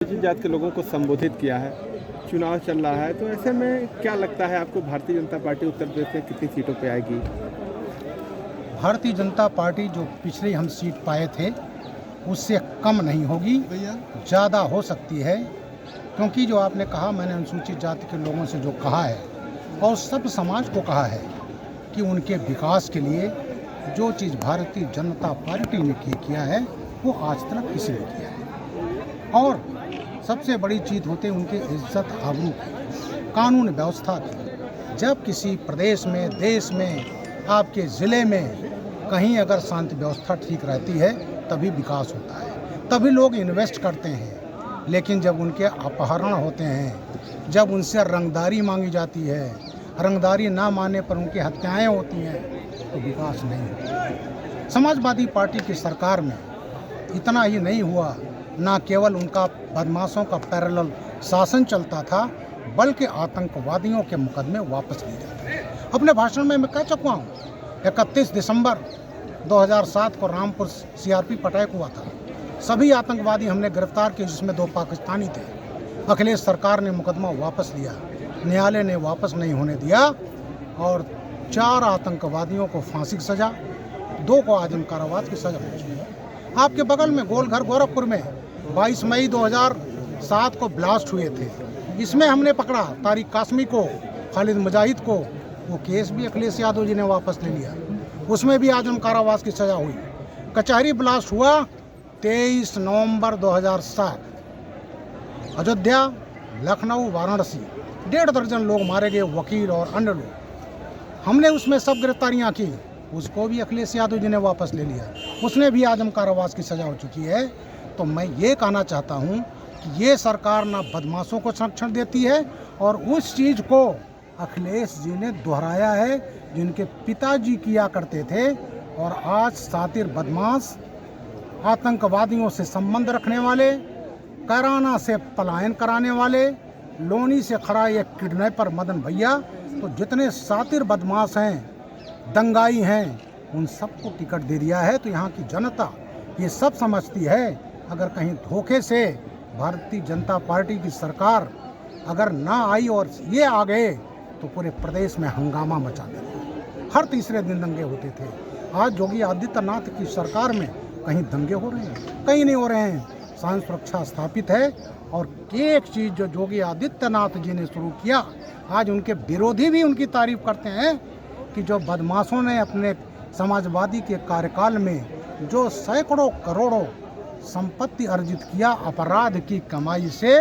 अनुसूचित जाति के लोगों को संबोधित किया है। चुनाव चल रहा है, तो ऐसे में क्या लगता है आपको, भारतीय जनता पार्टी उत्तर प्रदेश में कितनी सीटों पे आएगी? भारतीय जनता पार्टी जो पिछले हम सीट पाए थे उससे कम नहीं होगी, ज़्यादा हो सकती है। क्योंकि जो आपने कहा, मैंने अनुसूचित जाति के लोगों से जो कहा है और सब समाज को कहा है कि उनके विकास के लिए जो चीज़ भारतीय जनता पार्टी ने किया है वो आज तक किसी ने किया है। और सबसे बड़ी चीज़ होती है उनके इज्जत आबरू की, कानून व्यवस्था की। जब किसी प्रदेश में, देश में, आपके ज़िले में कहीं अगर शांति व्यवस्था ठीक रहती है तभी विकास होता है, तभी लोग इन्वेस्ट करते हैं। लेकिन जब उनके अपहरण होते हैं, जब उनसे रंगदारी मांगी जाती है, रंगदारी ना मानने पर उनकी हत्याएं होती हैं, तो विकास नहीं होता। समाजवादी पार्टी की सरकार में इतना ही नहीं हुआ, ना केवल उनका बदमाशों का पैरेलल शासन चलता था, बल्कि आतंकवादियों के मुकदमे वापस लिए जाते थे। अपने भाषण में मैं कह चुका हूँ, 31 दिसंबर 2007 को रामपुर CRP अटैक हुआ था। सभी आतंकवादी हमने गिरफ्तार किए, जिसमें 2 पाकिस्तानी थे। अखिलेश सरकार ने मुकदमा वापस लिया, न्यायालय ने वापस नहीं होने दिया और 4 आतंकवादियों को फांसी की सजा, 2 को आजीवन कारावास की सजा हो चुकी है। आपके बगल में गोलघर गोरखपुर में 22 मई 2007 को ब्लास्ट हुए थे। इसमें हमने पकड़ा तारिक कासमी को, खालिद मुजाहिद को। वो केस भी अखिलेश यादव जी ने वापस ले लिया, उसमें भी आजीवन कारावास की सजा हुई। कचहरी ब्लास्ट हुआ 23 नवंबर 2007, अयोध्या, लखनऊ, वाराणसी, 1.5 दर्जन लोग मारे गए, वकील और अन्य लोग। हमने उसमें सब गिरफ्तारियां की, उसको भी अखिलेश यादव जी ने वापस ले लिया, उसने भी आजीवन कारावास की सजा हो चुकी है। तो मैं ये कहना चाहता हूँ कि ये सरकार ना बदमाशों को संरक्षण देती है और उस चीज़ को अखिलेश जी ने दोहराया है जिनके पिताजी किया करते थे। और आज सातिर बदमाश, आतंकवादियों से संबंध रखने वाले, कैराना से पलायन कराने वाले, लोनी से खड़ा ये किडनैपर मदन भैया, तो जितने सातिर बदमाश हैं, दंगाई हैं, उन सबको टिकट दे दिया है। तो यहाँ की जनता ये सब समझती है, अगर कहीं धोखे से भारतीय जनता पार्टी की सरकार अगर ना आई और ये आ गए तो पूरे प्रदेश में हंगामा मचा देते। हर तीसरे दिन दंगे होते थे। आज योगी आदित्यनाथ की सरकार में कहीं दंगे हो रहे हैं? कहीं नहीं हो रहे हैं। शांति सुरक्षा स्थापित है। और एक चीज़ जो योगी आदित्यनाथ जी ने शुरू किया, आज उनके विरोधी भी उनकी तारीफ करते हैं कि जो बदमाशों ने अपने समाजवादी के कार्यकाल में जो सैकड़ों करोड़ों संपत्ति अर्जित किया, अपराध की कमाई से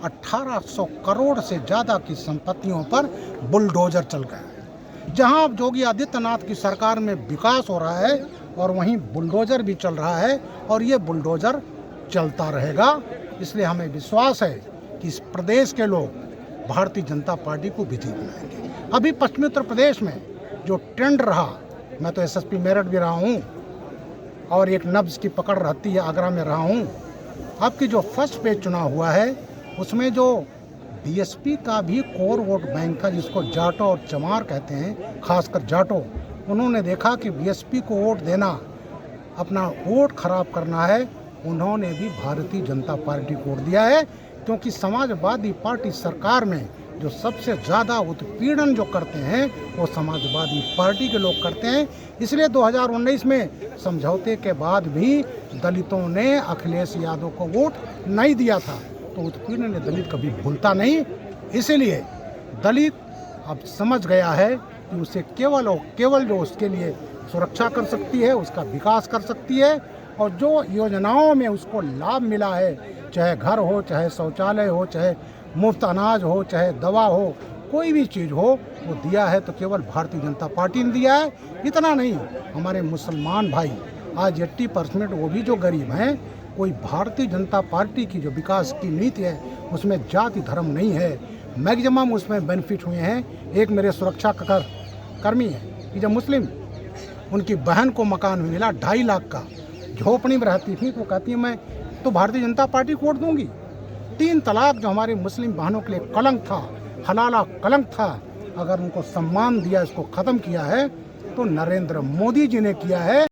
1800 करोड़ से ज़्यादा की संपत्तियों पर बुलडोजर चल गया। जहां योगी आदित्यनाथ की सरकार में विकास हो रहा है और वहीं बुलडोजर भी चल रहा है, और ये बुलडोजर चलता रहेगा। इसलिए हमें विश्वास है कि इस प्रदेश के लोग भारतीय जनता पार्टी को विजयी बनाएंगे। अभी पश्चिमी उत्तर प्रदेश में जो ट्रेंड रहा, मैं तो SSP मेरठ भी रहा हूँ और एक नब्ज की पकड़ रहती है, आगरा में रहा हूँ। आपकी जो फर्स्ट पेज चुनाव हुआ है उसमें जो BSP का भी कोर वोट बैंक था, जिसको जाटो और चमार कहते हैं, खासकर जाटो, उन्होंने देखा कि BSP को वोट देना अपना वोट खराब करना है, उन्होंने भी भारतीय जनता पार्टी को वोट दिया है। क्योंकि समाजवादी पार्टी सरकार में जो सबसे ज़्यादा उत्पीड़न जो करते हैं वो समाजवादी पार्टी के लोग करते हैं। इसलिए 2019 में समझौते के बाद भी दलितों ने अखिलेश यादव को वोट नहीं दिया था। तो उत्पीड़न ने दलित कभी भूलता नहीं। इसीलिए दलित अब समझ गया है कि उसे केवल और केवल जो उसके लिए सुरक्षा कर सकती है, उसका विकास कर सकती है, और जो योजनाओं में उसको लाभ मिला है, चाहे घर हो, चाहे शौचालय हो, चाहे मुफ्त अनाज हो, चाहे दवा हो, कोई भी चीज़ हो, वो दिया है तो केवल भारतीय जनता पार्टी ने दिया है। इतना नहीं, हमारे मुसलमान भाई आज 80% वो भी जो गरीब हैं, कोई भारतीय जनता पार्टी की जो विकास की नीति है उसमें जाति धर्म नहीं है, मैक्सिमम उसमें बेनिफिट हुए हैं। एक मेरे सुरक्षा कर्मी है कि जब मुस्लिम, उनकी बहन को मकान मिला 2.5 लाख का, झोपड़ी में रहती थी, तो कहती है मैं तो भारतीय जनता पार्टी को वोट दूंगी। 3 तलाक जो हमारी मुस्लिम बहनों के लिए कलंक था, हलाला कलंक था, अगर उनको सम्मान दिया, इसको ख़त्म किया है तो नरेंद्र मोदी जी ने किया है।